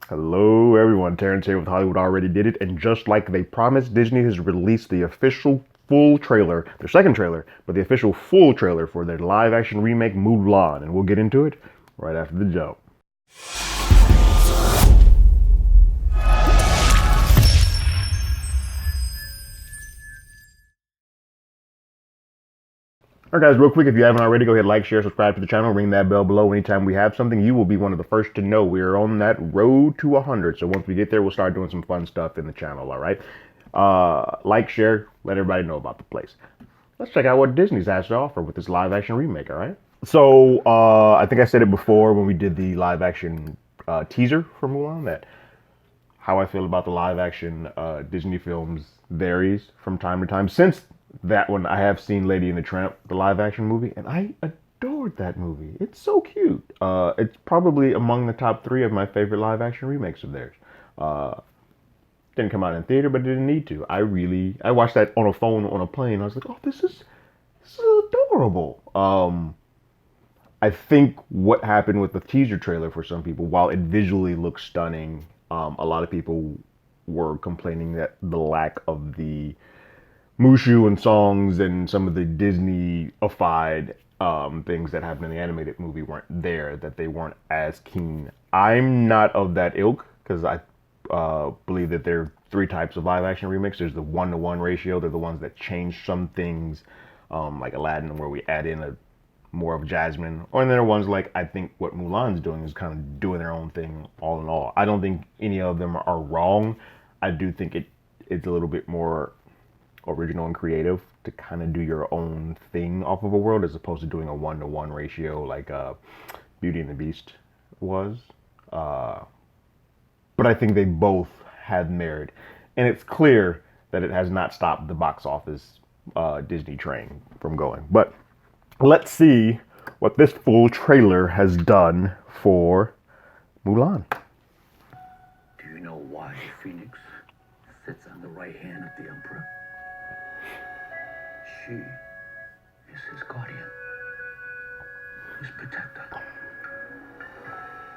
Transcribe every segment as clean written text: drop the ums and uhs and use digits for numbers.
Hello, everyone. Terrence here with Hollywood Already Did It. And just like they promised, Disney has released the official full trailer, their second trailer, but the official full trailer for their live action remake, Mulan. And we'll get into it right after the jump. Alright guys, real quick, if you haven't already, go ahead, like, share, subscribe to the channel, ring that bell below. Anytime we have something, you will be one of the first to know. We are on that road to 100, so once we get there, we'll start doing some fun stuff in the channel, alright? Like, share, let everybody know about the place. Let's check out what Disney's has to offer with this live action remake, alright? So, I think I said it before when we did the live action teaser for Mulan, that how I feel about the live action Disney films varies from time to time. Since that one, I have seen Lady and the Tramp, the live action movie, and I adored that movie. It's so cute. It's probably among the top 3 of my favorite live action remakes of theirs. Didn't come out in theater, but it didn't need to. I watched that on a phone on a plane. I was like, oh, this is adorable. I think what happened with the teaser trailer for some people, while it visually looks stunning, a lot of people were complaining that the lack of the Mushu and songs and some of the Disney-ified things that happened in the animated movie weren't there, that they weren't as keen. I'm not of that ilk, because I believe that there are 3 types of live-action remakes. There's the 1-to-1 ratio. They're the ones that change some things, like Aladdin, where we add in more of Jasmine. Or then there are ones like, I think what Mulan's doing is kind of doing their own thing all in all. I don't think any of them are wrong. I do think it's a little bit more original and creative to kind of do your own thing off of a world, as opposed to doing a 1-to-1 ratio like Beauty and the Beast was. But I think they both have merit, and it's clear that it has not stopped the box office Disney train from going. But let's see what this full trailer has done for Mulan. Do you know why Phoenix sits on the right hand of the Emperor? She is his guardian, his protector.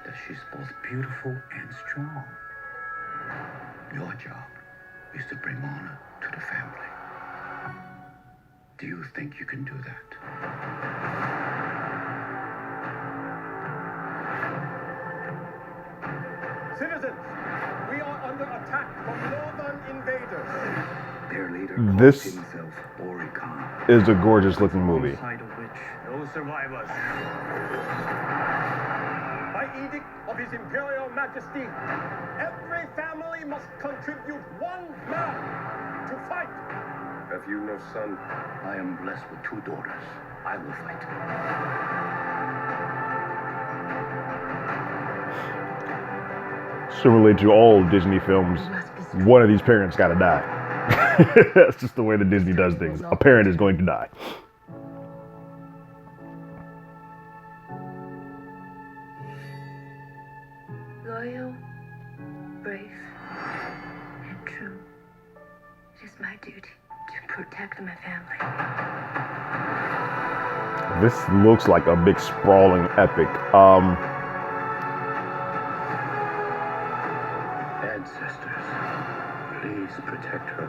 That she's both beautiful and strong. Your job is to bring honor to the family. Do you think you can do that? Citizens, we are under attack from northern invaders. Their leader This calls himself Oricon. is a gorgeous looking movie. Side of which No survivors. By edict of His Imperial Majesty, every family must contribute 1 man to fight. Have you no son? I am blessed with 2 daughters. I will fight. Similarly to all Disney films, one of these parents gotta die. That's just the way that Disney does things. A parent is going to die. Loyal, brave, and true. It is my duty to protect my family. This looks like a big sprawling epic. Ancestors, please protect her.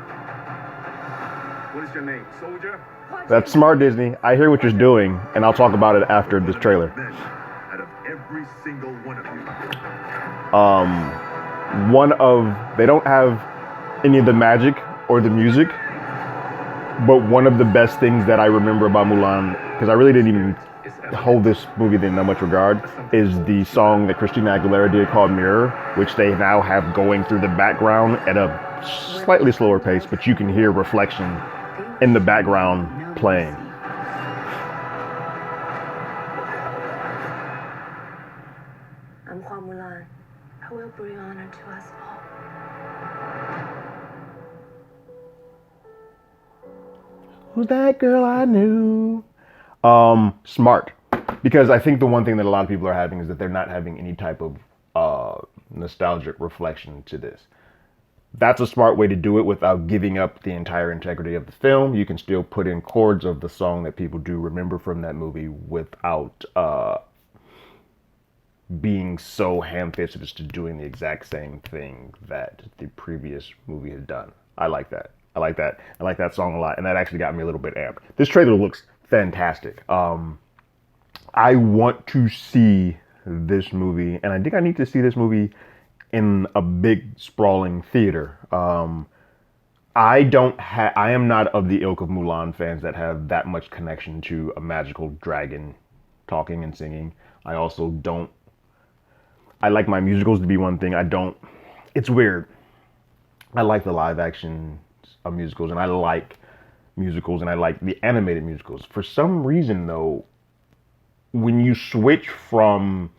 What is your name, soldier? That's smart, Disney. I hear what you're doing, and I'll talk about it after this trailer. Men out of every single one of you. They don't have any of the magic or the music, but one of the best things that I remember about Mulan, because I really didn't even hold this movie in that much regard, is the song that Christina Aguilera did called Mirror, which they now have going through the background at a slightly slower pace, but you can hear reflection in the background playing. I'm Hua Mulan. I will bring honor to us all. Who's that girl I knew? Smart. Because I think the one thing that a lot of people are having is that they're not having any type of nostalgic reflection to this. That's a smart way to do it without giving up the entire integrity of the film. You can still put in chords of the song that people do remember from that movie without being so ham-fisted as to doing the exact same thing that the previous movie had done. I like that. I like that. I like that song a lot, and that actually got me a little bit amped. This trailer looks fantastic. I want to see this movie, and I think I need to see this movie in a big sprawling theater. I am not of the ilk of Mulan fans that have that much connection to a magical dragon talking and singing. I also don't. I like my musicals to be one thing. It's weird. I like the live action musicals, and I like musicals, and I like the animated musicals. For some reason, though, when you switch from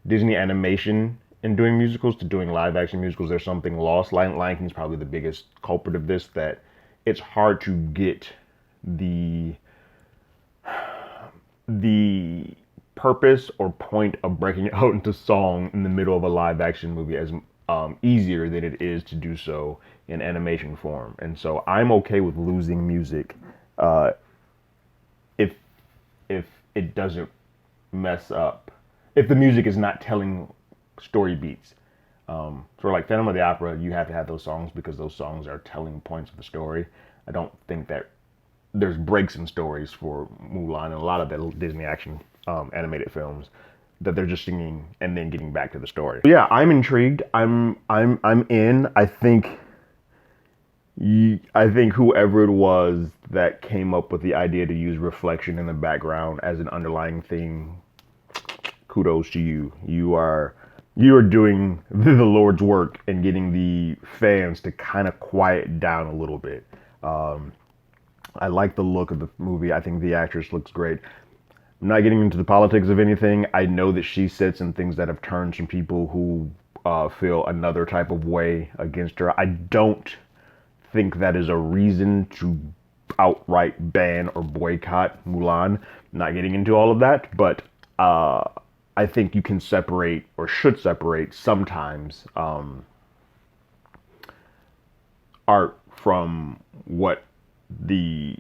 Disney animation and doing musicals to doing live action musicals, there's something lost. Lion King is probably the biggest culprit of this, that it's hard to get the purpose or point of breaking it out into song in the middle of a live action movie as easier than it is to do so in animation form. And so I'm okay with losing music if it doesn't mess up, if the music is not telling story beats. For like Phantom of the Opera, you have to have those songs because those songs are telling points of the story. I don't think that there's breaks in stories for Mulan and a lot of the Disney action animated films, that they're just singing and then getting back to the story. So yeah, I'm intrigued. I'm in. I think whoever it was that came up with the idea to use reflection in the background as an underlying theme, kudos to you. You are doing the Lord's work and getting the fans to kind of quiet down a little bit. I like the look of the movie. I think the actress looks great. I'm not getting into the politics of anything. I know that she said some things that have turned some people who feel another type of way against her. I don't think that is a reason to outright ban or boycott Mulan. I'm not getting into all of that, but I think you can separate, or should separate sometimes, art from what the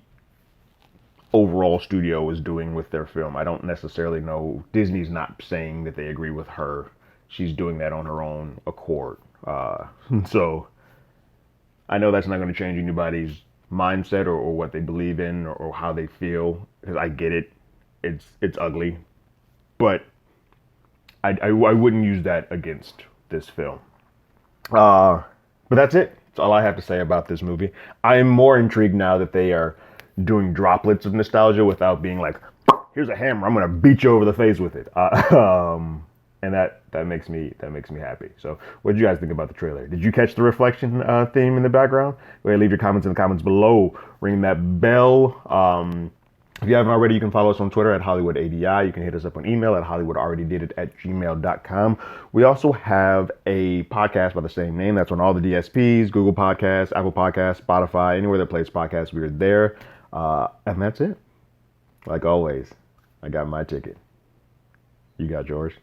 overall studio is doing with their film. I don't necessarily know. Disney's not saying that they agree with her. She's doing that on her own accord. So I know that's not going to change anybody's mindset or what they believe in or how they feel, because I get it. It's ugly, but I wouldn't use that against this film. But that's it. That's all I have to say about this movie. I am more intrigued now that they are doing droplets of nostalgia without being like, here's a hammer, I'm gonna beat you over the face with it. And that makes me happy. So what did you guys think about the trailer? Did you catch the reflection theme in the background? Go ahead, leave your comments in the comments below. Ring that bell. If you haven't already, you can follow us on Twitter at HollywoodADI. You can hit us up on email at HollywoodAlreadyDidIt@gmail.com. We also have a podcast by the same name. That's on all the DSPs, Google Podcasts, Apple Podcasts, Spotify, anywhere that plays podcasts, we are there. And that's it. Like always, I got my ticket. You got yours.